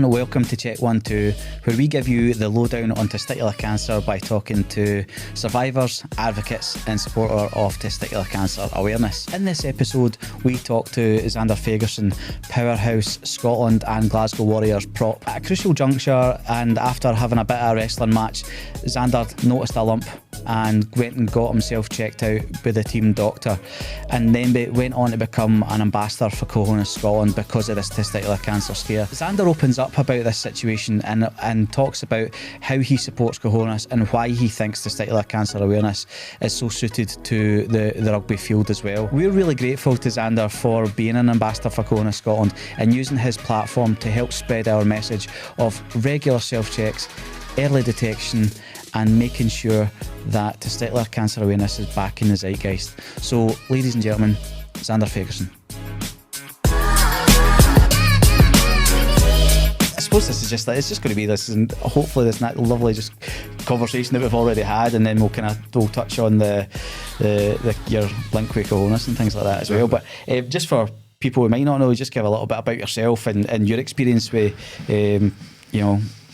and welcome to Check 1 2, where we give you the lowdown on testicular cancer by talking to survivors, advocates and supporters of testicular cancer awareness. In this episode, we talk to Zander Fagerson, powerhouse Scotland and Glasgow Warriors prop. At a crucial juncture, and after having a bit of a wrestling match, Zander noticed a lump and went and got himself checked out by the team doctor, and then went on to become an ambassador for Cahonas, Scotland, because of this testicular cancer scare. Zander opens up about this situation and talks about how he supports Cahonas and why he thinks testicular cancer awareness is so suited to the rugby field as well. We're really grateful to Zander for being an ambassador for Cahonas, Scotland, and using his platform to help spread our message of regular self-checks, early detection and making sure that testicular cancer awareness is back in the zeitgeist. So, ladies and gentlemen, Zander Fagerson. I suppose this is it's just going to be this, and hopefully this lovely just conversation that we've already had, and then we'll touch on the your link with Cahonas and things like that as well. But just for people who might not know, just give a little bit about yourself and your experience with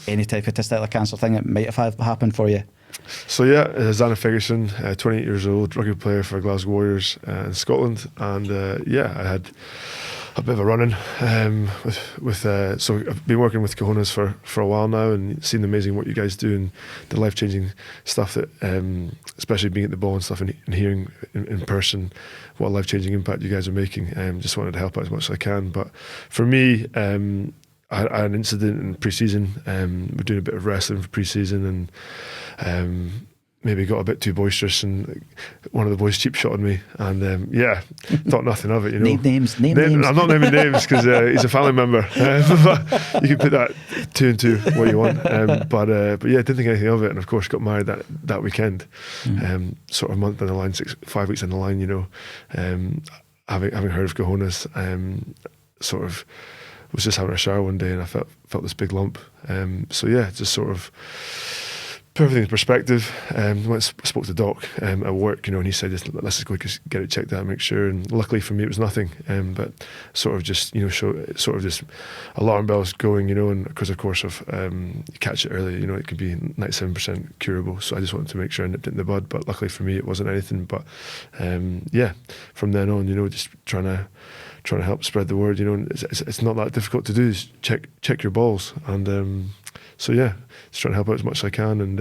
any type of testicular cancer thing that might have happened for you. So Zander Fagerson, 28 years old, rugby player for Glasgow Warriors in Scotland, and I had a bit of a run-in so I've been working with Cahonas for a while now, and seen the amazing what you guys do and the life-changing stuff that, especially being at the ball and stuff, and hearing in person what a life-changing impact you guys are making. Just wanted to help out as much as I can. But for me, I had an incident in pre-season. We're doing a bit of wrestling for pre-season, and maybe got a bit too boisterous, and one of the boys cheap shotted me, and thought nothing of it. Name names. I'm not naming names because he's a family member. But you can put that two and two what you want. But didn't think anything of it, and of course got married that weekend. Sort of a month down the line, 5 weeks down the line, having heard of Cahonas, sort of was just having a shower one day and I felt this big lump. Just sort of put everything in perspective. Spoke to Doc at work, and he said, let's just go get it checked out and make sure. And luckily for me, it was nothing. But sort of just, just alarm bells going, and because of course of you catch it early, it could be 97% curable. So I just wanted to make sure I nipped it in the bud. But luckily for me, it wasn't anything. But from then on, just trying to help spread the word. It's not that difficult to do. Is check your balls, and just trying to help out as much as I can. And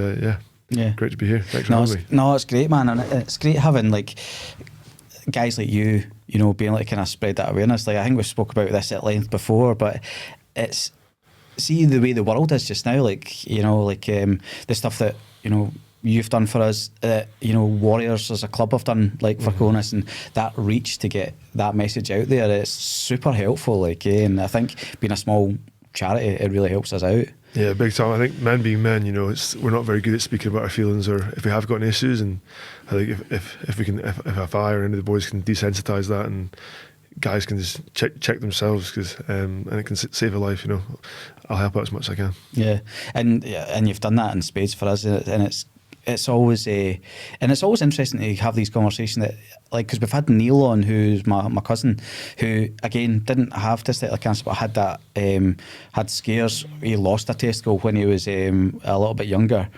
great to be here. Thanks for having me. No, it's great, man, and it's great having guys like you, being able to kind of spread that awareness. I think we spoke about this at length before, but it's see the way the world is just now. The stuff that you've done for us, Warriors as a club have done for Cahonas, and that reach to get that message out there, it's super helpful. And I think being a small charity, it really helps us out. Yeah, big time. I think men being men, we're not very good at speaking about our feelings, or if we have got any issues. And I think if I or any of the boys can desensitise that, and guys can just check themselves, because and it can save a life. I'll help out as much as I can. Yeah, and you've done that in spades for us, and it's always interesting to have these conversations that, because we've had Neil on, who's my cousin, who again didn't have testicular cancer but had that had scares. He lost a testicle when he was a little bit younger,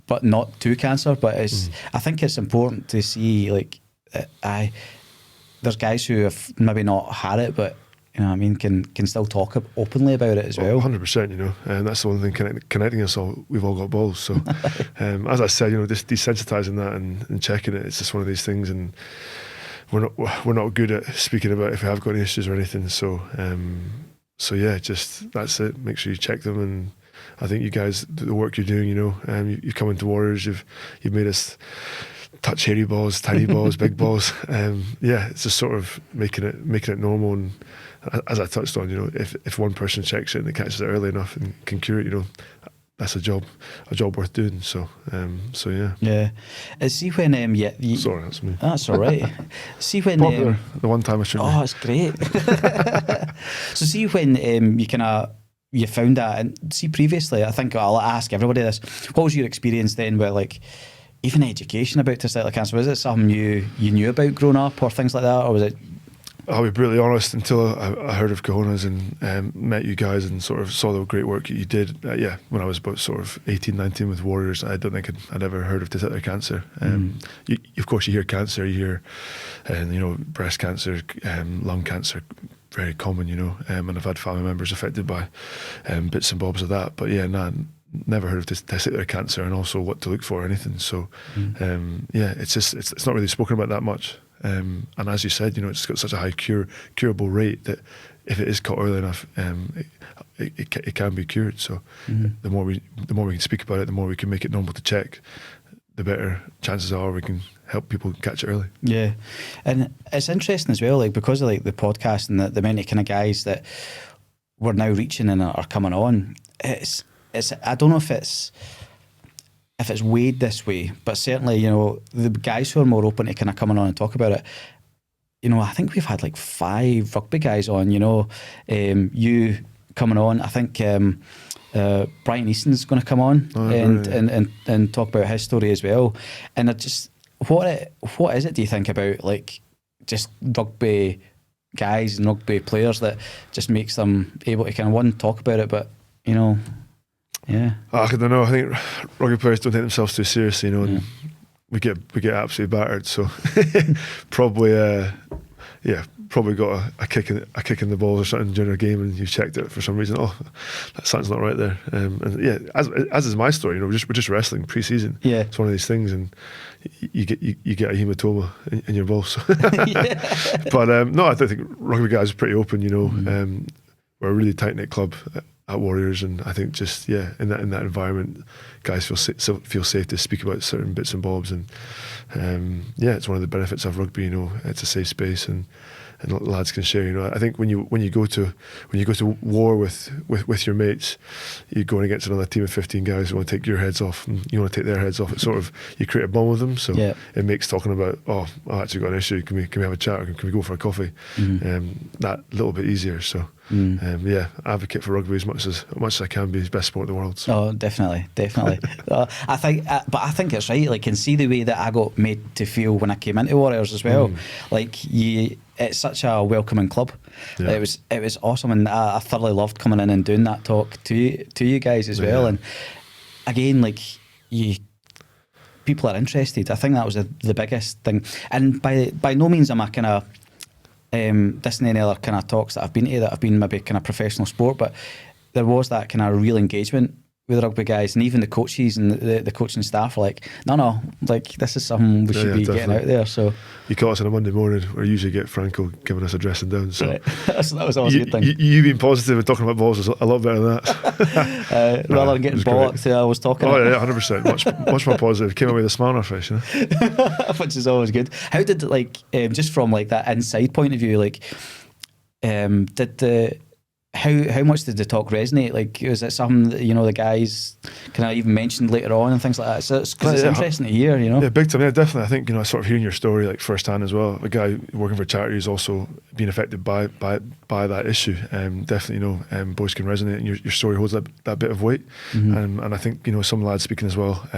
but not to cancer. But I think it's important to see there's guys who have maybe not had it, but can still talk openly about it as well. 100%, and that's the one thing connecting us all. We've all got balls, so as I said, just desensitising that and checking it. It's just one of these things, and we're not good at speaking about if we have got any issues or anything. So just that's it. Make sure you check them, and I think you guys, the work you're doing, you've come into Warriors, you've made us touch hairy balls, tiny balls, big balls. It's just sort of making it normal. And as I touched on, if one person checks it and it catches it early enough and can cure it, that's a job worth doing. So yeah. See when sorry, that's me. That's all right. See when the one time I shouldn't. Oh, it's great. So see when you found that, and see previously, I think I'll ask everybody this. What was your experience then with even education about testicular cancer? Was it something you knew about growing up or things like that, or was it I'll be brutally honest, until I heard of Cahonas and met you guys and sort of saw the great work that you did, when I was about sort of 18, 19 with Warriors, I don't think I'd ever heard of testicular cancer. Of course, you hear cancer, you hear, breast cancer, lung cancer, very common, and I've had family members affected by bits and bobs of that. But never heard of testicular cancer, and also what to look for or anything. So, it's not really spoken about that much. And as you said, it's got such a high curable rate that if it is caught early enough, it can be cured. So the more we can speak about it, the more we can make it normal to check, the better chances are we can help people catch it early. Yeah, and it's interesting as well, like because of like the podcast and the many kind of guys that we're now reaching and are coming on. It's I don't know if it's weighed this way, but certainly, the guys who are more open to kind of coming on and talk about it, I think we've had like 5 rugby guys on, you coming on. I think Brian Easton's going to come on and talk about his story as well. And what is it, do you think, about like just rugby guys and rugby players that just makes them able to kind of talk about it, but, yeah. I don't know. I think rugby players don't take themselves too seriously, and we get absolutely battered. So probably got a kick in the balls or something during a game, and you checked it for some reason. Oh, something's not right there. As is my story. We're just wrestling pre-season. Yeah, it's one of these things, and you get a hematoma in your balls. But no, I think rugby guys are pretty open. We're a really tight knit club at Warriors, and I think just in that environment, guys feel safe to speak about certain bits and bobs, and it's one of the benefits of rugby. It's a safe space, and lads can share. I think when you go to war with your mates, you're going against another team of 15 guys who want to take your heads off, and you want to take their heads off. It's sort of, you create a bond with them, so it makes talking about, I actually got an issue, can we have a chat, or can we go for a coffee, that little bit easier. So advocate for rugby as much as I can be. It's the best sport in the world. So. Oh, definitely. I think it's right. Like, and see the way that I got made to feel when I came into Warriors as well. Like, it's such a welcoming club. Yeah. It was awesome, and I thoroughly loved coming in and doing that talk to you guys as well. And again, like, people are interested. I think that was the biggest thing. And by no means am I kind of dissing any other kind of talks that I've been to that have been maybe kind of professional sport, but there was that kind of real engagement with rugby guys, and even the coaches and the coaching staff are like, no, like, this is something we should be definitely getting out there. So you caught us on a Monday morning, or usually get Franco giving us a dressing down. So right. That was always a good thing. You being positive and talking about balls is a lot better than that. Rather than getting bollocked, I was talking. Oh yeah, 100%. Much more positive. Came away with a smile on our face, which is always good. How did just from like that inside point of view, like how much did the talk resonate? Like, was it something that, the guys kind of even mentioned later on and things like that? So it's interesting to hear, Yeah, big time. Yeah, definitely. I think, sort of hearing your story like firsthand as well. A guy working for charity who's also being affected by that issue. Definitely, boys can resonate, and your story holds that bit of weight. And I think, some lads speaking as well,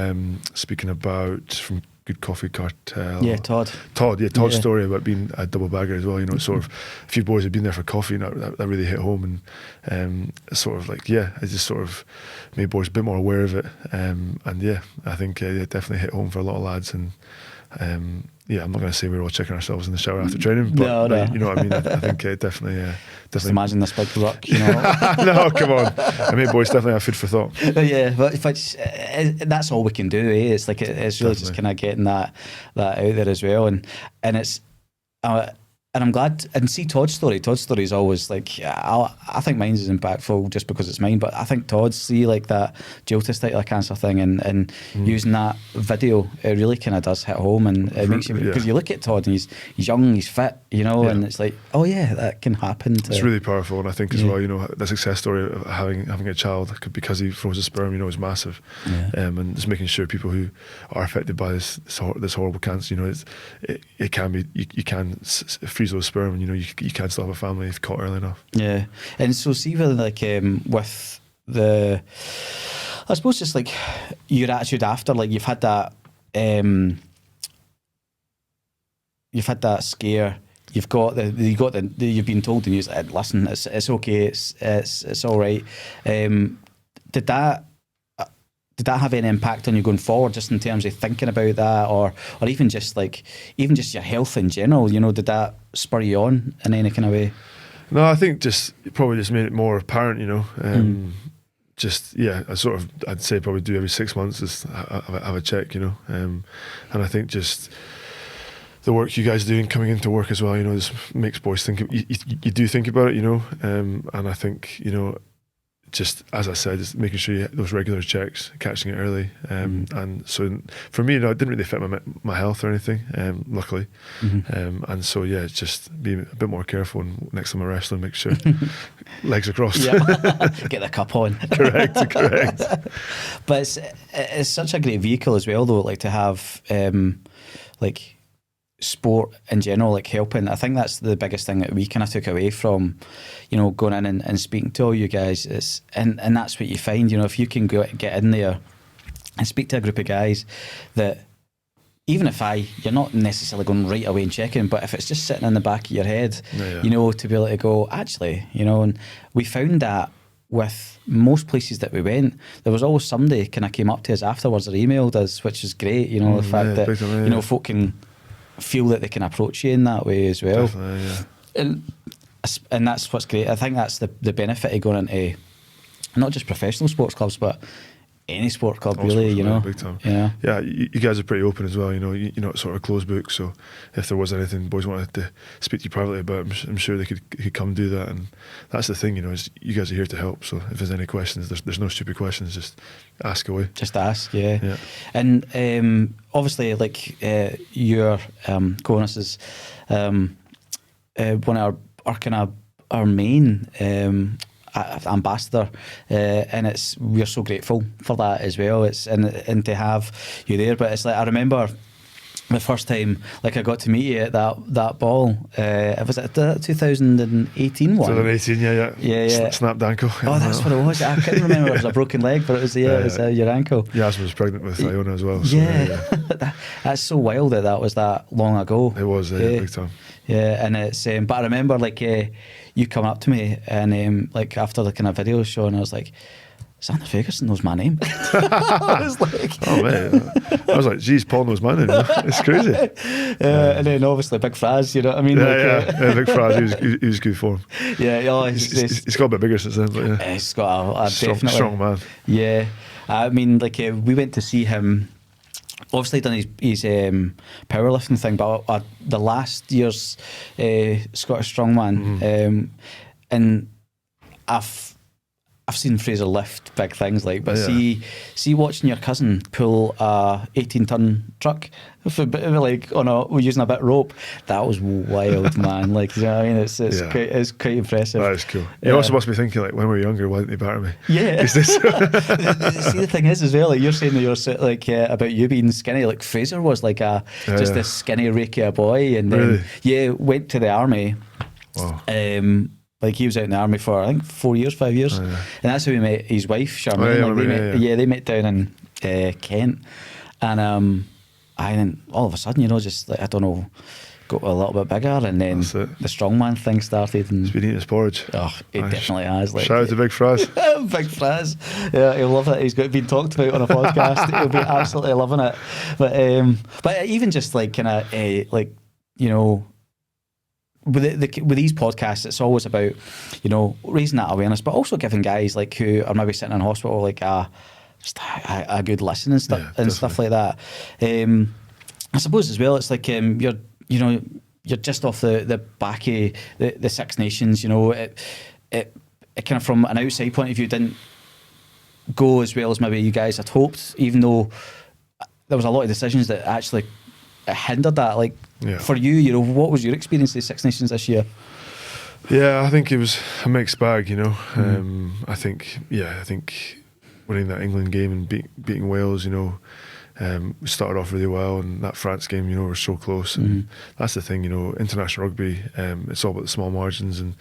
speaking about from Good Coffee Cartel. Yeah, Todd's story about being a double bagger as well. Sort of a few boys had been there for coffee, and that really hit home, and sort of like, it just sort of made boys a bit more aware of it. And I think it definitely hit home for a lot of lads. And I'm not going to say we were all checking ourselves in the shower after training, but no. You know what I mean. I think definitely. Just imagine this big ruck, No, come on. I mean, boys definitely have food for thought. Yeah, but that's all we can do. It's like it's really just kind of getting that out there as well, and it's. And I'm glad, and see Todd's story. Todd's story is always like, I think mine's is impactful just because it's mine, but I think Todd's, see, like that dual testicular cancer thing, and using that video, it really kind of does hit home, and it makes you, because you look at Todd and he's young, he's fit, and it's like, oh yeah, that can happen. It's really powerful, and I think as well, the success story of having a child because he froze a sperm, is massive, and just making sure people who are affected by this horrible cancer, it can be, you can freeze those sperm, and you can still have a family if caught early enough. Yeah, and so see with with the, I suppose just like your attitude after, like you've had that scare, you've you've been told the news. Listen, it's okay. It's all right. Did that have any impact on you going forward, just in terms of thinking about that, or even just your health in general? You know, did that spur you on in any kind of way? No, I think it probably just made it more apparent. You know, I'd say probably do every 6 months is have a check. You know, and I think just the work you guys are doing coming into work as well, you know, just makes boys think. You do think about it, you know, and I think, you know, just as I said, just making sure you have those regular checks, catching it early, and so for me, you know, it didn't really affect my health or anything, luckily, and so yeah, it's just be a bit more careful, and next time I wrestle, make sure legs are crossed. Yeah. Get the cup on. Correct. But it's such a great vehicle as well, though, like to have like sport in general, like helping. I think that's the biggest thing that we kind of took away from, you know, going in and speaking to all you guys. Is and that's what you find, you know, if you can get in there and speak to a group of guys that, even if you're not necessarily going right away and checking, but if it's just sitting in the back of your head, you know, to be able to go, actually, you know, and we found that with most places that we went, there was always somebody kind of came up to us afterwards or emailed us, which is great, you know, the fact that, you know, folk can feel that they can approach you in that way as well. Definitely, and that's what's great. I think that's the benefit of going into not just professional sports clubs, but any sport club, really, you know. Big time. Yeah, you guys are pretty open as well, you know. You're not sort of closed book, so if there was anything boys wanted to speak to you privately about, I'm sure they could come do that. And that's the thing, you know, is you guys are here to help. So if there's any questions, there's no stupid questions. Just ask away. Just ask, yeah. And obviously, like your Cahonas is one of our main ambassador, and we're so grateful for that as well. And to have you there. But it's like, I remember the first time, like, I got to meet you at that ball. Was it the 2018 one? 2018, yeah. Snapped ankle. Oh, that's what it was. I couldn't remember. It was a broken leg, but it was your ankle. Yasmin was pregnant with Iona as well. So, that's so wild that was that long ago. It was, big time. Yeah, and it's but I remember like you come up to me and like after the kind of video show, and I was like, Zander Fagerson knows my name. I was like, oh man, I was like, geez, Paul knows my name. It's crazy. And then obviously Big Fraz, you know what I mean? Big Fraz, he was good form. Yeah, he's got a bit bigger since then, but yeah, he's got a definitely strong man. Yeah, I mean, like we went to see him. Obviously done his powerlifting thing, but the last year's Scottish strongman, and I've seen Fraser lift big things, like, but see watching your cousin pull a 18-ton truck like we're using a bit of rope, that was wild, man. Like, you know what I mean? It's quite impressive. That is cool. You also must be thinking, like, when we were younger, why didn't they batter me? Yeah. See, the thing is as well, like, you're saying that you're like about you being skinny, like Fraser was like just this skinny raky boy, and then went to the army. Wow. Like, he was out in the army for, I think, 5 years. And that's how he met his wife, Charmaine. They met down in Kent. And then all of a sudden, you know, just, like, I don't know, got a little bit bigger, and then the strongman thing started. And he's been eating his porridge. Oh, he definitely has. Like, shout out to Big Fraz. Big Fraz. Yeah, he'll love it. He's been talked about on a podcast. He'll be absolutely loving it. But even just, like, kind of, like, you know, with these podcasts, it's always about, you know, raising that awareness, but also giving guys like who are maybe sitting in hospital like just a good listen and stuff like that. I suppose as well, it's like you're just off the back of the Six Nations. You know, it kind of, from an outside point of view, didn't go as well as maybe you guys had hoped, even though there was a lot of decisions that actually hindered that. Like, for you, you know, what was your experience of the Six Nations this year? Yeah, I think it was a mixed bag, you know. I think winning that England game and beating Wales, you know, we started off really well, and that France game, you know, we're so close. And that's the thing, you know, international rugby, it's all about the small margins and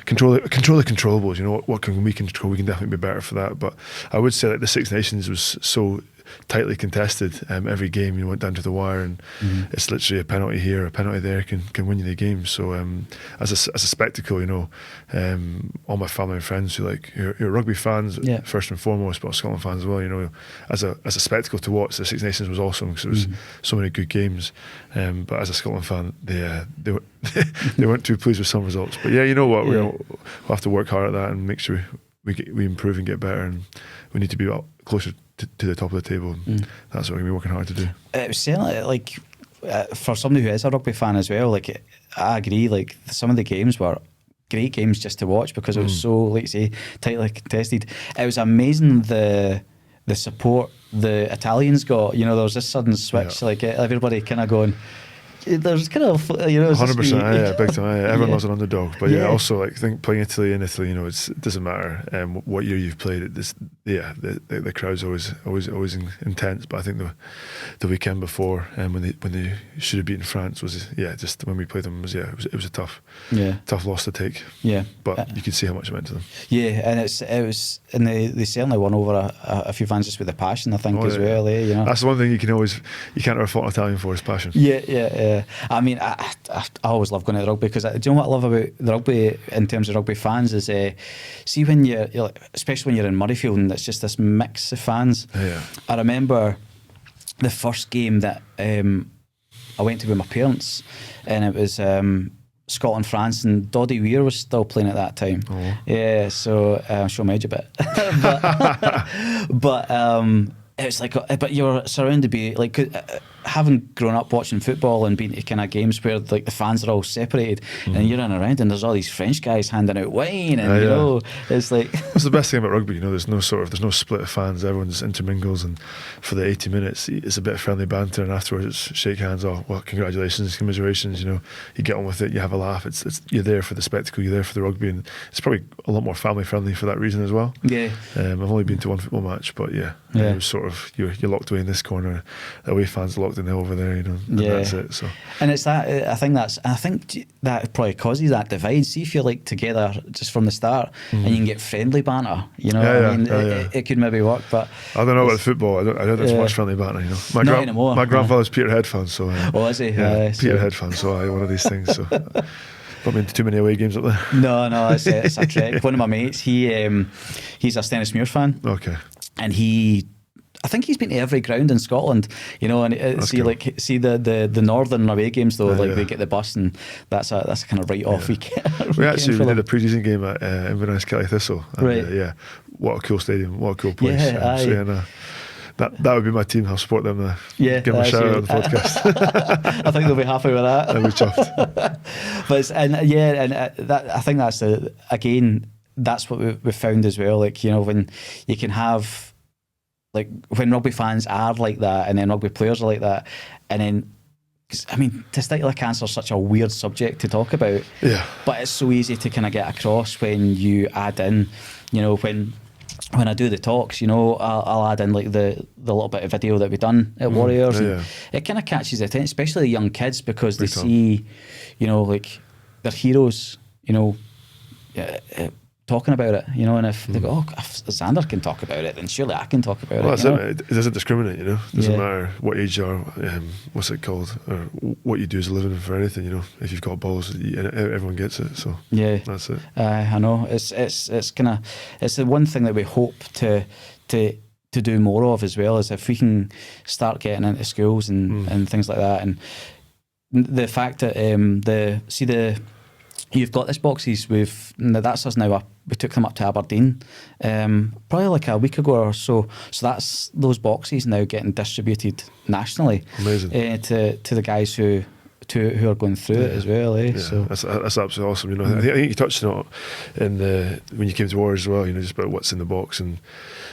control the controllables. You know, what can we control? We can definitely be better for that. But I would say, like, the Six Nations was so tightly contested. Every game you went down to the wire, and it's literally a penalty here, a penalty there can win you the game. So as a spectacle, all my family and friends who you're rugby fans first and foremost, but Scotland fans as well. As a spectacle to watch, the Six Nations was awesome because it was so many good games. But as a Scotland fan, they weren't too pleased with some results. But yeah, you know what, we'll have to work hard at that and make sure we improve and get better, and we need to be closer to the top of the table. That's what we're going to be working hard to do. It was certainly for somebody who is a rugby fan as well, I agree, some of the games were great games just to watch because it was so, like you say, tightly contested. It was amazing the support the Italians got. There was this sudden switch, everybody kind of going, there's kind of 100%, big time. Everyone loves an underdog, but also I think playing Italy in Italy, it doesn't matter what year you've played it. The crowd's always intense. But I think the weekend before, when they should have beaten France, was just when we played them it was a tough loss to take. Yeah, but you can see how much it meant to them. Yeah, and they certainly won over a few fans just with the passion. I think as well. That's the one thing you can't ever fault an Italian for is passion. Yeah. I mean, I always love going to the rugby because do you know what I love about the rugby in terms of rugby fans is see when you're especially when you're in Murrayfield and it's just this mix of fans. I remember the first game that I went to with my parents, and it was Scotland France, and Doddy Weir was still playing at that time. Yeah, so I'm sure my age a bit, but it's but you're surrounded by having grown up watching football and been to kind of games where the fans are all separated, and you're running around and there's all these French guys handing out wine, and it's that's the best thing about rugby. There's no split of fans. Everyone just intermingles, and for the 80 minutes it's a bit of friendly banter, and afterwards it's shake hands. Oh well, congratulations, commiserations. You get on with it. You have a laugh. It's you're there for the spectacle. You're there for the rugby, and it's probably a lot more family friendly for that reason as well. I've only been to one football match, but it was sort of you're locked away in this corner, away fans locked in over there, and that's it. So, and it's that I think that probably causes that divide. See if you're together just from the start, and you can get friendly banter. It could maybe work, but I don't know about football. I don't have much friendly banter. Not anymore. My grandfather's Peterhead fan, so is he? Peterhead fan, so one of these things. So. Not been to too many away games up there. No, it's a trek. One of my mates, he's a Stennismuir fan. Okay, and I think he's been to every ground in Scotland, and see cool. See the northern away games though, they get the bus, and that's a kind of write-off weekend. We actually did a pre-season game at Inverness Kelly Thistle, and, what a cool stadium, what a cool place. That would be my team. I'll support them there. Give them a shout out on the podcast. I think they'll be happy with that. They'll be chuffed. I think that's that's what we've found as well. When you can have when rugby fans are like that, and then rugby players are like that, and then testicular cancer is such a weird subject to talk about. But it's so easy to kind of get across when you add in, when I do the talks, I'll add in the little bit of video that we've done at Warriors, and it kind of catches their attention, especially the young kids, because they see, their heroes, talking about it, and if they go, if Zander can talk about it, then surely I can talk about it. It doesn't discriminate, it doesn't matter what age you are, what's it called, or what you do as a living for anything, if you've got balls, everyone gets it. So that's it. I know it's the one thing that we hope to do more of as well, is if we can start getting into schools and things like that, and the fact that you've got this boxes that's us now. We took them up to Aberdeen probably a week ago or so. So that's those boxes now getting distributed nationally. Amazing. To the guys who are going through it as well. So that's absolutely awesome. I think you touched on it when you came to Warriors as well. Just about what's in the box and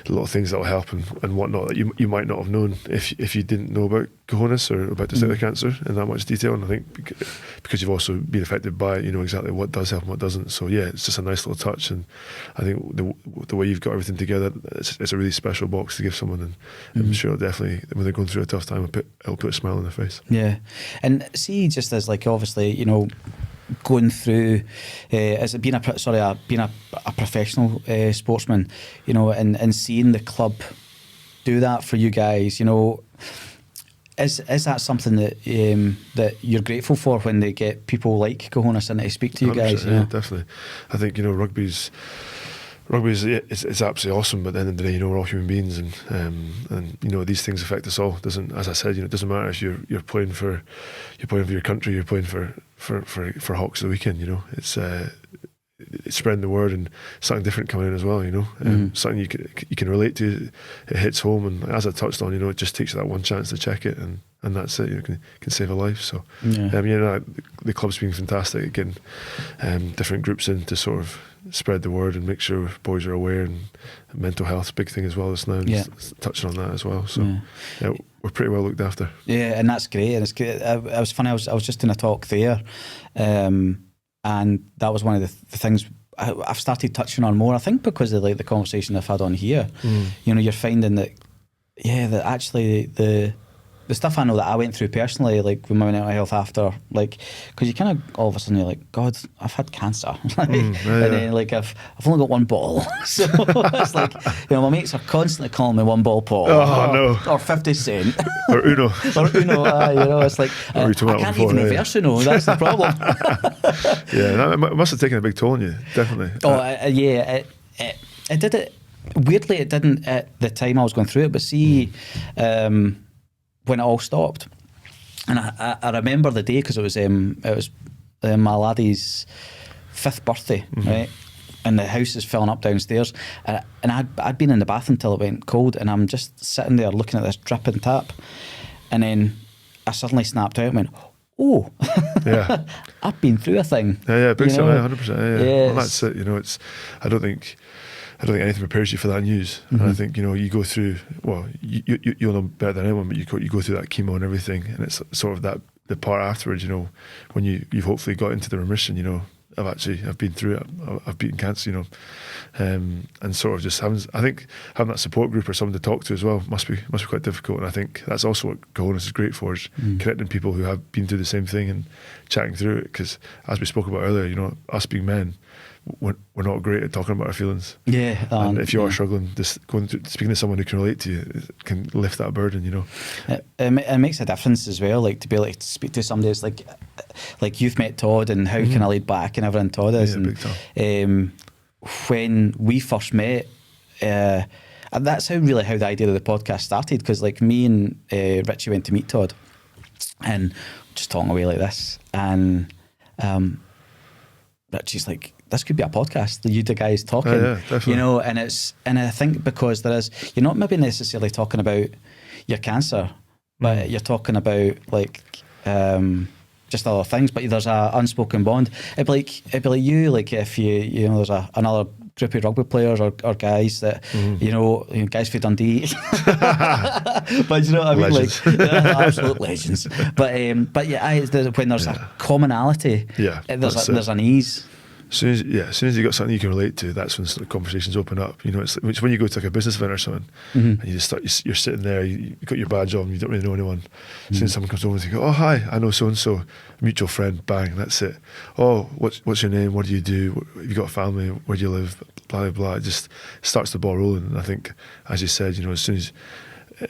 a lot of things that will help and whatnot that you might not have known if you didn't know about Cahonas or about testicular cancer in that much detail. And I think because you've also been affected by it, you know exactly what does help and what doesn't. So it's just a nice little touch, and I think the way you've got everything together, it's a really special box to give someone, and I'm sure definitely when they're going through a tough time, it'll put a smile on their face. And see, just as obviously going through as being a professional sportsman, and seeing the club do that for you guys, you know, is that something that that you're grateful for when they get people like Cahonas in to speak to you guys? Yeah, definitely. I think, you know, rugby's it's absolutely awesome, but at the end of the day, you know, we're all human beings, and you know, these things affect us all. As I said, you know, it doesn't matter if you're playing for your country, you're playing for Hawks of the weekend. You know, it's spreading the word and something different coming in as well. You know, something you can relate to. It hits home, and as I touched on, you know, it just takes that one chance to check it, and that's it. You know, can save a life. So, you know, the club's been fantastic at getting different groups in to sort of spread the word and make sure boys are aware, and mental health's a big thing as well just now, and touching on that as well. So yeah, we're pretty well looked after. Yeah, and that's great. And it's great. It was funny. I was just in a talk there, and that was one of the things I've started touching on more. I think because of like the conversation I've had on here. You know, you're finding that that actually the stuff I know that I went through personally, like with my mental health after, like, because you kind of all of a sudden you're like, God, I've had cancer, and then like I've only got one bottle, so it's like, you know, my mates are constantly calling me one ball Paul, or 50 Cent, or Uno, you know, it's like I can't even reverse Uno. That's the problem. It must have taken a big toll on you, definitely. It did it. Weirdly, it didn't at the time I was going through it, but see. When it all stopped, and I remember the day because it was my laddie's 5th birthday, right? And the house is filling up downstairs, and I'd been in the bath until it went cold, and I'm just sitting there looking at this dripping tap, and then I suddenly snapped out and went, "Oh, I've been through a thing." Big time, 100%. Well, that's it. You know, I don't think anything prepares you for that news. And I think, you know, you go through, well, you'll know better than anyone, but you go through that chemo and everything, and it's sort of the part afterwards, you know, when you've hopefully got into the remission, you know, I've been through it, I've beaten cancer, you know, and sort of just having that support group or someone to talk to as well must be quite difficult. And I think that's also what Cahonas is great for, is connecting people who have been through the same thing and chatting through it, because as we spoke about earlier, you know, us being men, we're not great at talking about our feelings. And if you are struggling, just speaking to someone who can relate to you can lift that burden, you know. It makes a difference as well, like to be able to speak to somebody that's like you've met Todd and how kind of laid back and everything Todd is. Big time. When we first met, and that's how the idea of the podcast started, because like me and Richie went to meet Todd and just talking away like this, and Richie's like, this could be a podcast, you the guys talking, definitely. You know, and I think because you're not maybe necessarily talking about your cancer, but you're talking about like just other things, but there's a unspoken bond. It'd be like you, like if you know there's another group of rugby players or guys that you know guys for Dundee, but you know what I mean, legends. like absolute legends. But when there's a commonality, there's an ease. As soon as you got something you can relate to, that's when the conversations open up. You know, it's when you go to like a business event or something, and you just you're sitting there, you got your badge on, you don't really know anyone. As soon as someone comes over and you go, "Oh hi, I know so and so," mutual friend, bang, that's it. "Oh, what's your name? What do you do? Have you got a family? Where do you live?" Blah blah blah. It just starts the ball rolling. And I think, as you said, you know, as soon as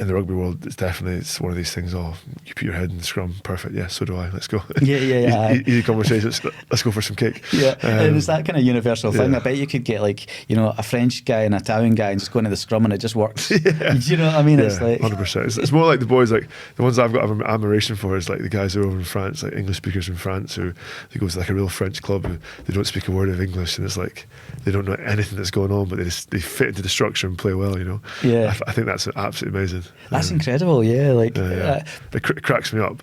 in the rugby world, it's one of these things. Oh, you put your head in the scrum, perfect. Yeah, so do I. Let's go. Easy conversation. Let's go for some cake. And it's that kind of universal thing. I bet you could get like, you know, a French guy and an Italian guy and just go into the scrum and it just works. Do you know what I mean? It's like 100%. It's more like the boys, like the ones I've got admiration for is like the guys who are over in France, like English speakers in France, who they go to like a real French club who they don't speak a word of English, and it's like they don't know anything that's going on, but they fit into the structure and play well. You know. I think that's absolutely amazing. That's incredible, It cracks me up.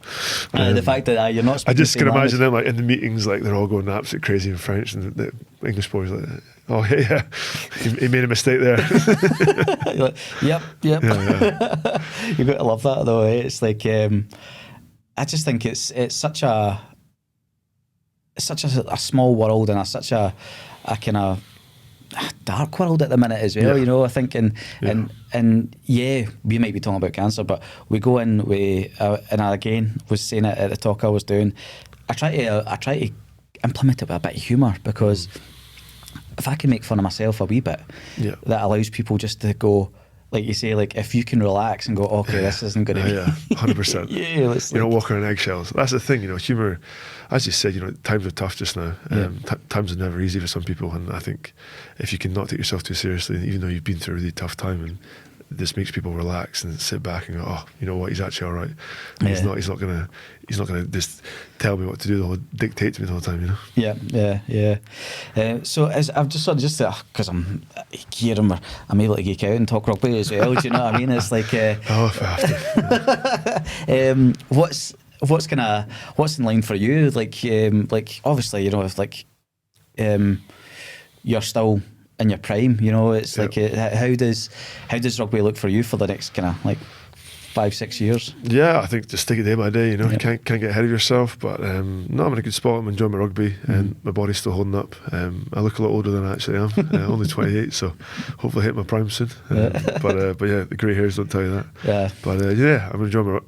The fact that you're not speaking I just the can same imagine them like in the meetings, like they're all going absolutely crazy in French, and the English boys like, "Oh he made a mistake there." You're like, yep. You've got to love that though. It's like I just think it's such a small world, and such a kind of dark world at the minute as well, you know. I think and we might be talking about cancer, but we go in and I again was saying it at the talk I was doing, I try to implement it with a bit of humour, because if I can make fun of myself a wee bit, that allows people just to go like you say, like if you can relax and go, okay, this isn't going to be. Yeah, 100%. Yeah, you don't walk around eggshells. That's the thing, humour, as you said, times are tough just now. Times are never easy for some people, and I think if you can not take yourself too seriously, even though you've been through a really tough time, and this makes people relax and sit back and go, oh, you know what, he's actually all right. He's not gonna just tell me what to do, dictate to me the whole time, Yeah. So I've just sort of because I'm here and I'm able to geek out and talk rugby as well. Do you know what I mean? It's like oh, if I have to. What's in line for you? Like obviously, if you're still in your prime, it's like how does rugby look for you for the next kind of like 5-6 years? Yeah, I think just take it day by day. You can't get ahead of yourself. But no, I'm in a good spot. I'm enjoying my rugby, and my body's still holding up. I look a lot older than I actually am. Only 28, so hopefully I hit my prime soon. But yeah, the grey hairs don't tell you that. Yeah. But I'm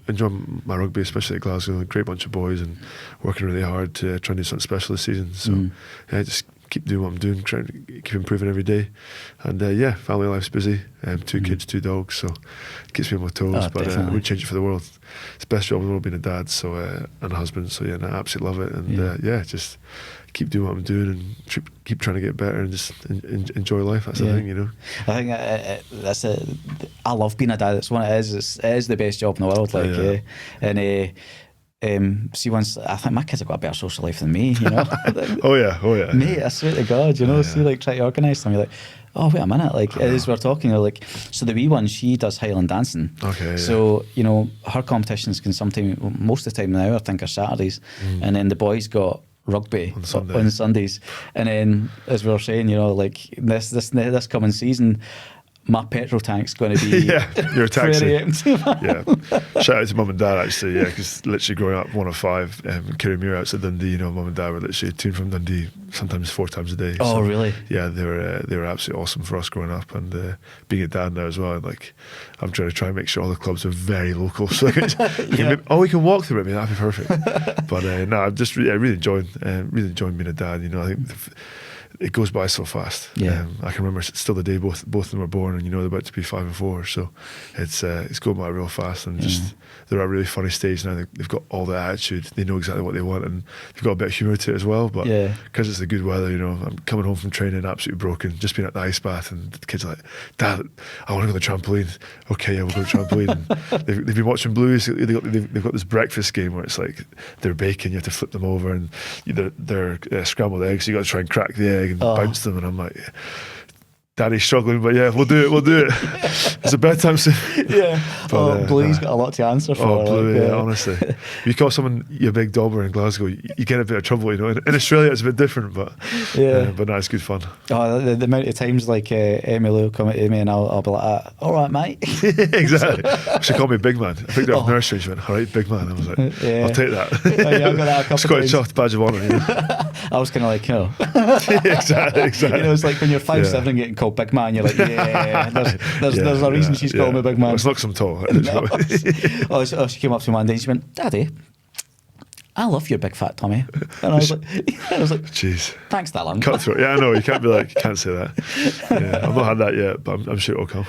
enjoying my rugby, especially at Glasgow. A great bunch of boys, and working really hard to try and do something special this season. So just keep doing what I'm doing, trying to keep improving every day. And family life's busy. 2 kids, 2 dogs, so it keeps me on my toes. But I wouldn't change it for the world. It's the best job in the world being a dad, and a husband. So I absolutely love it. And just keep doing what I'm doing and keep trying to get better and just enjoy life. That's the thing, I think that's it. I love being a dad. It's one it is the best job in the world. See, once I think my kids have got a better social life than me, oh yeah, mate, I swear to God, see, like try to organise them, you're like, oh wait a minute, like as we're talking, like, so the wee one, she does Highland dancing, so her competitions can sometimes, most of the time now, I think, are Saturdays, and then the boys got rugby on Sundays, and then as we were saying, like this coming season, my petrol tank's going to be your taxi. empty. Shout out to mum and dad actually, because literally growing up, one of 5, carrying me outside Dundee. Mum and dad were literally tuned from Dundee sometimes 4 times a day. Oh, so, really? Yeah, they were absolutely awesome for us growing up, and being a dad now as well. Like, I'm trying to make sure all the clubs are very local, so we can walk through it. I mean, that'd be perfect. But no, I'm just really enjoying being a dad. I think it goes by so fast. I can remember still the day both of them were born, and they're about to be 5 and 4. So it's going by real fast, and just they're at a really funny stage now. They've got all the attitude. They know exactly what they want, and they've got a bit of humour to it as well. But because it's the good weather, I'm coming home from training absolutely broken, just been at the ice bath, and the kids are like, Dad, I want to go to the trampoline. Okay, yeah, we'll go to the trampoline. And they've been watching Blues. They've got this breakfast game where it's like they're baking, you have to flip them over, and they're scrambled eggs, so you got to try and crack the egg and bounce them, and I'm like, Daddy's struggling, but we'll do it. It's a bedtime soon. But, Bluey's got a lot to answer for. Oh, Bluey, honestly. If you call someone your big dauber in Glasgow, you get a bit of trouble, In Australia, it's a bit different, but no, it's good fun. Oh, the amount of times like Emily will come to me and I'll be like, all right, mate. Exactly. She called me big man. I picked her up nursery and she went, all right, big man. I was like, I'll take that. I got that a couple Scottish chuffed badge of honour. I was kind of like, Exactly. It's like when you're 5'7" getting called big man, you're like, there's a reason she's calling me big man. Well, it's not some tall. She came up to me one day and she went, Daddy, I love your big fat tummy. And I was like, jeez. Thanks, Dylan. Cutthroat. Yeah, I know. You can't be like, can't say that. I've not had that yet, but I'm sure it'll come.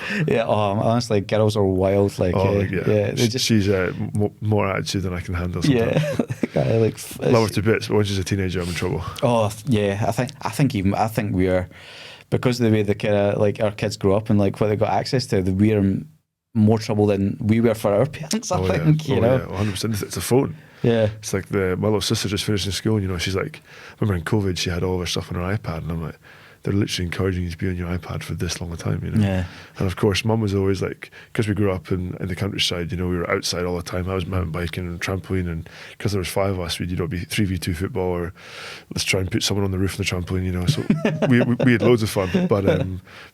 Honestly, girls are wild. Like, she's more attitude than I can handle sometimes. Love her to bits, but when she's a teenager, I'm in trouble. Oh, yeah. I think we are, because of the way the kind of like our kids grow up and like what they got access to, we are more trouble than we were for our parents. I think, 100%. It's a phone. Yeah, it's like my little sister just finished in school. She's like, remember in COVID, she had all of her stuff on her iPad, and I'm like, they're literally encouraging you to be on your iPad for this long a time, Yeah. And of course, Mum was always like, because we grew up in the countryside, we were outside all the time. I was mountain biking and trampoline, and because there was 5 of us, we'd be 3v2 football, or let's try and put someone on the roof of the trampoline, So we had loads of fun. But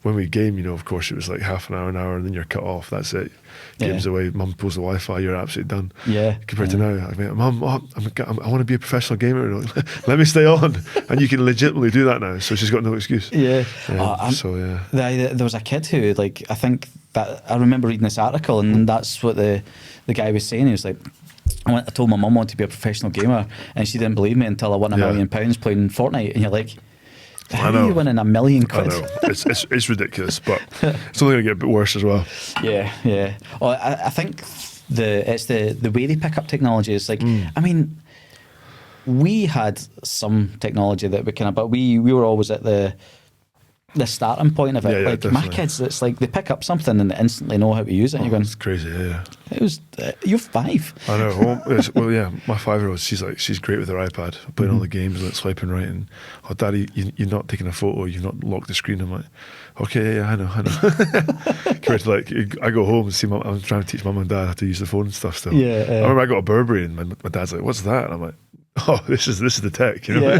when we game, of course, it was like half an hour, and then you're cut off. That's it. Game's away. Mum pulls the Wi-Fi. You're absolutely done. Yeah. Compared to now, I mean, Mum, I want to be a professional gamer. Let me stay on, and you can legitimately do that now. So she's got no excuse. Yeah. There was a kid who, like, I think that I remember reading this article, and that's what the guy was saying. He was like, I told my mum I wanted to be a professional gamer, and she didn't believe me until I won £1 million playing Fortnite. And you're like, How are you winning £1 million? I know. It's ridiculous, but it's only going to get a bit worse as well. Yeah. Well, I think it's the way they pick up technology is like, I mean, we had some technology that we but we were always at the starting point of it. Yeah, like definitely. my kids, it's like they pick up something and they instantly know how to use it. And you're going, It's crazy, yeah. It was you're 5. I know. Well, yeah. My 5-year-old, she's great with her iPad, playing all the games and swiping right. And Daddy, you're not taking a photo. You've not locked the screen. I'm like, okay, yeah, I know. Compared to like, I go home and see I'm trying to teach Mum and Dad how to use the phone and stuff still. Yeah. I remember I got a Burberry and my dad's like, "What's that?" And I'm like, "Oh, this is the tech." You know,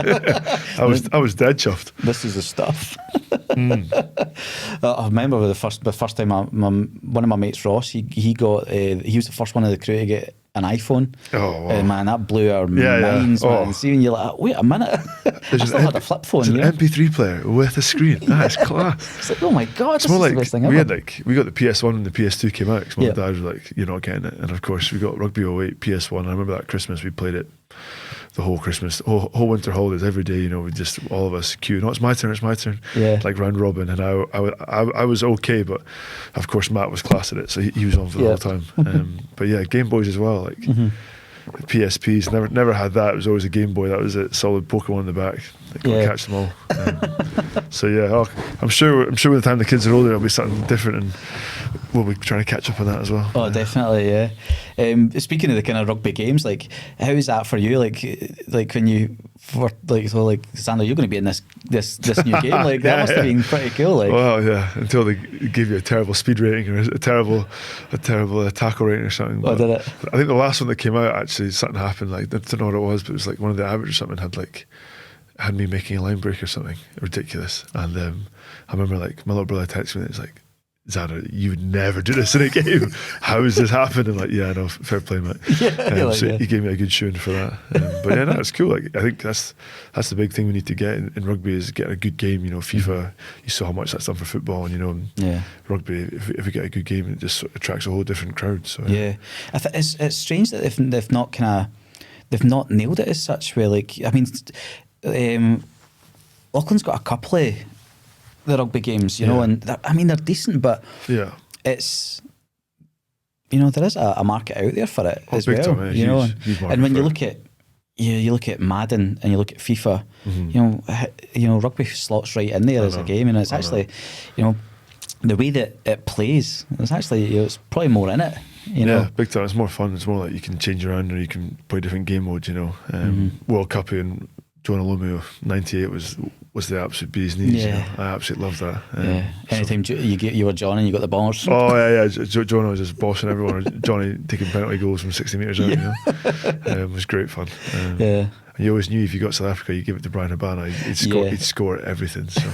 I was dead chuffed. This is the stuff. I remember the first time one of my mates, Ross, he was the first one of the crew to get an iPhone. Oh, wow. Man, that blew our minds, man. See, when you're like, wait a minute, I still had a flip phone. It's an MP3 player with a screen. That's class. It's like, oh my god, It's this more is like the best thing we ever. we got the PS1 and the PS2 came out. Because my dad was like, "You're not getting it." And of course, we got Rugby 08 PS1. I remember that Christmas we played it. The whole Christmas, whole winter holidays, every day, you know, we just all of us queue. No, it's my turn. Yeah. Like round robin, and I was okay, but of course Matt was class at it, so he was on for the whole time. But yeah, Game Boys as well, like PSPs. Never had that. It was always a Game Boy. That was it. Solid Pokemon in the back. Catch them all. So yeah, I'm sure by the time the kids are older, it'll be something different, and we'll be trying to catch up on that as well. Oh, definitely, yeah. Speaking of the kind of rugby games, like, how is that for you? Like when you were like, Zander, you're going to be in this new game. Like that must have been pretty cool. Like, well, yeah, until they give you a terrible speed rating or a terrible tackle rating or something. But did it? I think the last one that came out, actually, something happened. Like, I don't know what it was, but it was like one of the average or something had me making a line break or something ridiculous. And I remember like my little brother texted me and it's like, "Zander, you would never do this in a game. How has this happened?" I'm like, "Yeah, no, fair play, mate." He gave me a good shoeing for that. But yeah, no, it's cool. Like, I think that's the big thing we need to get in rugby is getting a good game. You know, FIFA, you saw how much that's done for football, and you know, rugby, if we get a good game, it just attracts a whole different crowd. So yeah, it's strange that they've not nailed it as such. Where like, I mean, Auckland's got a couple of the rugby games, you know, and they're decent, but it's, you know, there is a market out there for it as well. Time, you know, and when you it. look at Madden and you look at FIFA, you know, rugby slots right in there as a game, and it's actually, you know, the way that it plays, it's actually, you know, it's probably more in it. You know? Big time. It's more fun. It's more like you can change around or you can play different game modes. You know, World Cup in John Olomu '98 was the absolute bee's knees. Yeah. You know? I absolutely loved that. Anytime you were John and you got the ballers. Oh yeah. John was just bossing everyone. Johnny taking penalty goals from 60 metres out. You know, it was great fun. And you always knew if you got South Africa, you give it to Brian Habana. He'd score everything. So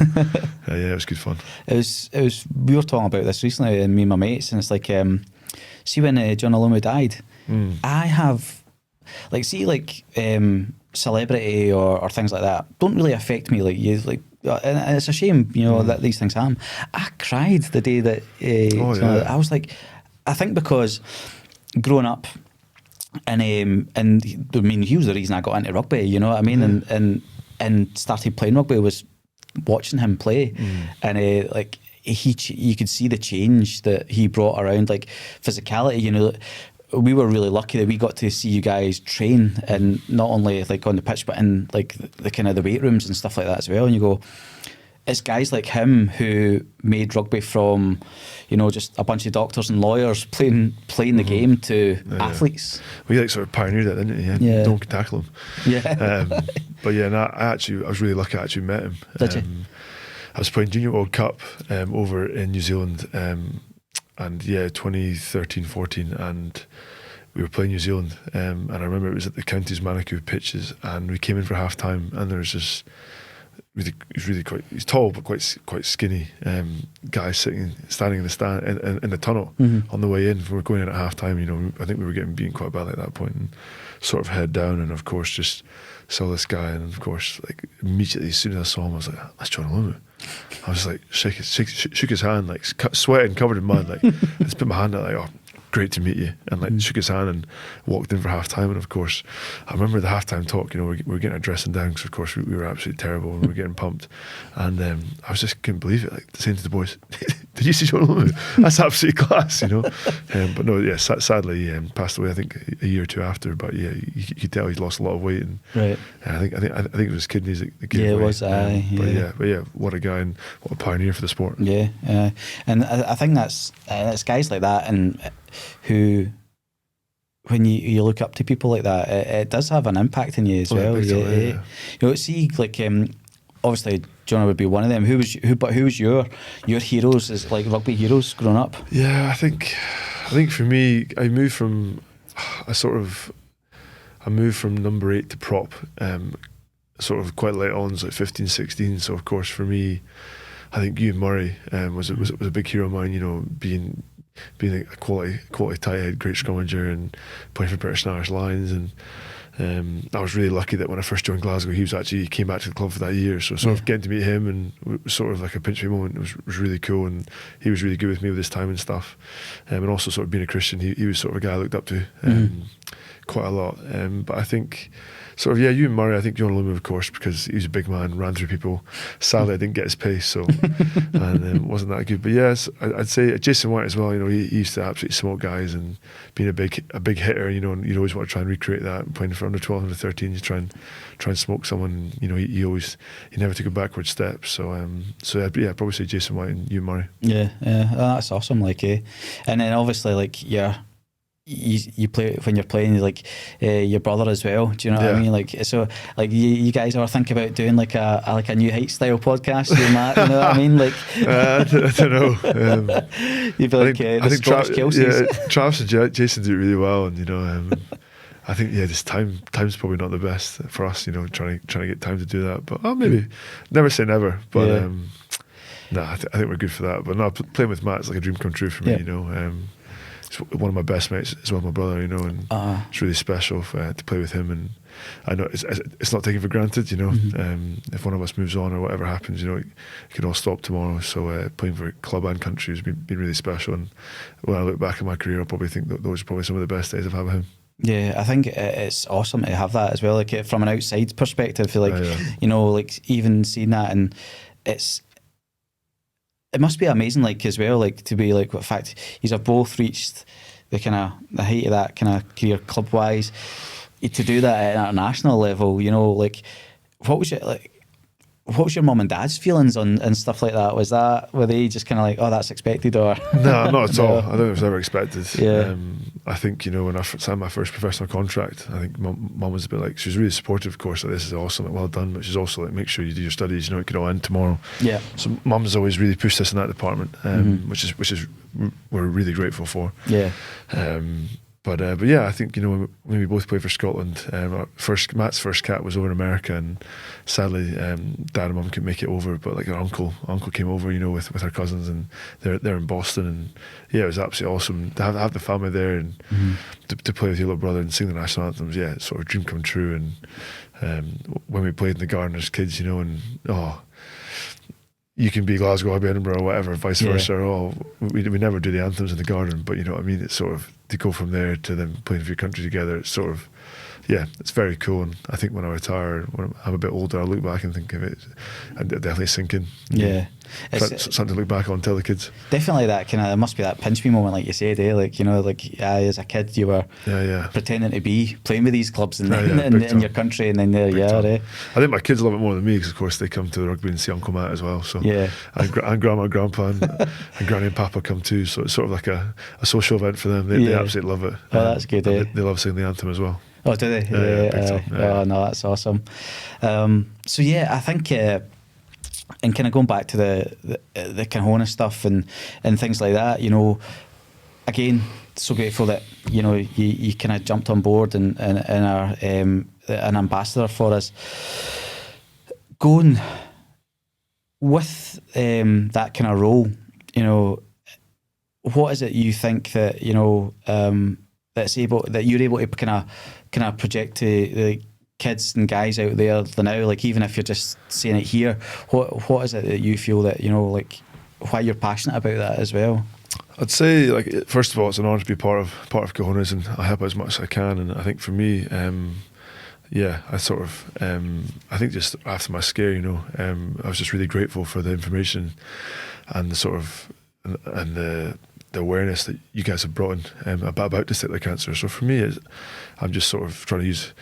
it was good fun. It was. We were talking about this recently, and me and my mates, and it's like, see when John Olomu died, I have, like, celebrity or things like that don't really affect me like you like, and it's a shame, you know, that these things happen. I cried the day that I was like, I think because growing up and I mean, he was the reason I got into rugby, you know what I mean, and started playing rugby was watching him play, and like you could see the change that he brought around, like physicality, you know. We were really lucky that we got to see you guys train, and not only like on the pitch, but in like the kind of the weight rooms and stuff like that as well. And you go, it's guys like him who made rugby from, you know, just a bunch of doctors and lawyers playing the game to athletes. Well, you like sort of pioneered it, didn't you? Yeah. No one could tackle him. Yeah. But yeah, no, I was really lucky. I actually met him. Did you? I was playing Junior World Cup over in New Zealand. And yeah, 2013-14, and we were playing New Zealand, and I remember it was at the Counties Manukau pitches, and we came in for half time, and there was this he's tall but quite skinny guy standing in the stand in the tunnel on the way in. We were going in at half time, you know. I think we were getting beaten quite badly at that point, and sort of head down, and of course just saw this guy, and of course like immediately as soon as I saw him, I was like, "That's John Olomu." I was like, shook his hand, like sweating, covered in mud, like I just put my hand out, like, "Oh, great to meet you, and like shook his hand and walked in for half time. And of course, I remember the halftime talk. We were getting our dressing down because of course we were absolutely terrible and we were getting pumped. And I was just couldn't believe it, like saying to the boys, "Did you see John Lomu? That's absolutely class," But no, yeah, sadly he passed away. I think a year or two after. But yeah, you could tell he'd lost a lot of weight, and right. I think it was his kidneys that gave yeah, away. It was. But yeah, what a guy and what a pioneer for the sport. Yeah, and I think that's it's guys like that, and who, when you look up to people like that, it does have an impact on you as well. See, like obviously Jonah would be one of them. Who was your heroes as like rugby heroes growing up? Yeah, I think for me, I moved from number 8 to prop, sort of quite late on, so like 15, 16. So of course for me, I think Ewan Murray was a big hero of mine. Being a quality tight head, great scrummager, and playing for British and Irish Lions. And I was really lucky that when I first joined Glasgow, he came back to the club for that year. So sort of getting to meet him, and it was sort of like a pinch me moment. It was really cool, and he was really good with me with his time and stuff. And also sort of being a Christian, he was sort of a guy I looked up to quite a lot. But I think sort of, Ewan Murray, I think John Lomu, of course, because he was a big man, ran through people. Sadly, I didn't get his pace, so and wasn't that good. But yes, I'd say Jason White as well. He used to absolutely smoke guys, and being a big hitter, and you'd always want to try and recreate that. And playing for under 12, under 13, you try and smoke someone. He never took a backward step. So I'd probably say Jason White and Ewan Murray. Yeah, that's awesome. And then obviously you play when you're playing like your brother as well. Do you know what I mean? You guys ever think about doing like a New Heights style podcast? You know what I mean? I don't know. You'd be like the Scottish Kelseys. Travis and Jason do it really well, and I think just time's probably not the best for us. Trying to get time to do that, but maybe never say never. But I think we're good for that. But no, playing with Matt's like a dream come true for me. He's one of my best mates as well, my brother, and it's really special to play with him. And I know it's not taken for granted, if one of us moves on or whatever happens, it could all stop tomorrow. So playing for club and country has been really special. And when I look back at my career, I probably think that those are probably some of the best days I've had with him. Yeah, I think it's awesome to have that as well. Like from an outside perspective, even seeing that, and it must be amazing, as well, to be in fact, you have both reached the height of that kind of career club wise. To do that at an international level, what was your mum and dad's feelings and stuff like that? Were they just that's expected, or no, not at all? I don't think it was ever expected. Yeah. I think when I signed my first professional contract, I think mum was a bit she was really supportive, of course, this is awesome, well done, but she's also make sure you do your studies, it could all end tomorrow. Yeah. So mum's always really pushed us in that department, which is we're really grateful for. Yeah. But yeah, I think when we both played for Scotland, Matt's first cap was over in America, and sadly, Dad and Mum couldn't make it over. But our uncle came over, with our cousins, and they're in Boston, and yeah, it was absolutely awesome to have the family there and to play with your little brother and sing the national anthems. Yeah, it's sort of a dream come true. And when we played in the garden as kids, you can be Glasgow, I'll be Edinburgh, or whatever, vice versa. We never do the anthems in the garden, but you know what I mean? It's sort of to go from there to then playing for your country together. It's sort of, it's very cool. And I think when I retire, when I'm a bit older, I'll look back and think of it, and definitely sink in. Yeah. Something to look back on, tell the kids. Definitely that there must be that pinch me moment, like you said, as a kid you were pretending to be playing with these clubs in your country, and then I think my kids love it more than me, because of course they come to the rugby and see Uncle Matt as well. So and Grandma and Grandpa and Granny and Papa come too. So it's sort of like a social event for them. They absolutely love it. Oh, that's good. They love singing the anthem as well. Oh, do they? Oh no, that's awesome. So I think. And kind of going back to the Cahonas stuff and things like that, again, so grateful that you kind of jumped on board and are an ambassador for us. Going with that kind of role, what is it you think that that you're able to kind of project to the kids and guys out there now, even if you're just saying it here, what is it that you feel that why you're passionate about that as well? I'd say, like, first of all, it's an honour to be part of Cahonas, and I help out as much as I can. And I think for me, I sort of, I think just after my scare, I was just really grateful for the information and the sort of and the awareness that you guys have brought in about testicular cancer. So for me, I'm just sort of trying to use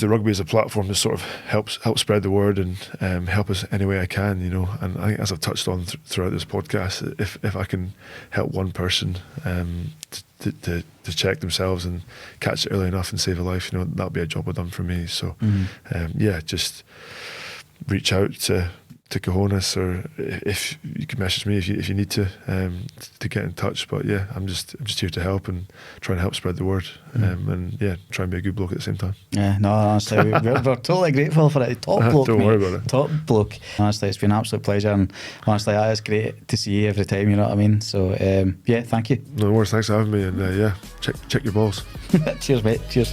the rugby as a platform to sort of help spread the word and help us any way I can, And I think, as I've touched on throughout this podcast, if I can help one person to check themselves and catch it early enough and save a life, that'll be a job well done for me. So just reach out to Cahonas, or if you can message me if you need to get in touch. But I'm just here to help and try and help spread the word, and try and be a good bloke at the same time. Yeah, no, honestly, we're totally grateful for it. Top bloke, don't worry about it. Top bloke. Honestly, it's been an absolute pleasure, and honestly, that is great to see you every time. You know what I mean? So thank you. No worries. Thanks for having me, and check your balls. Cheers, mate. Cheers.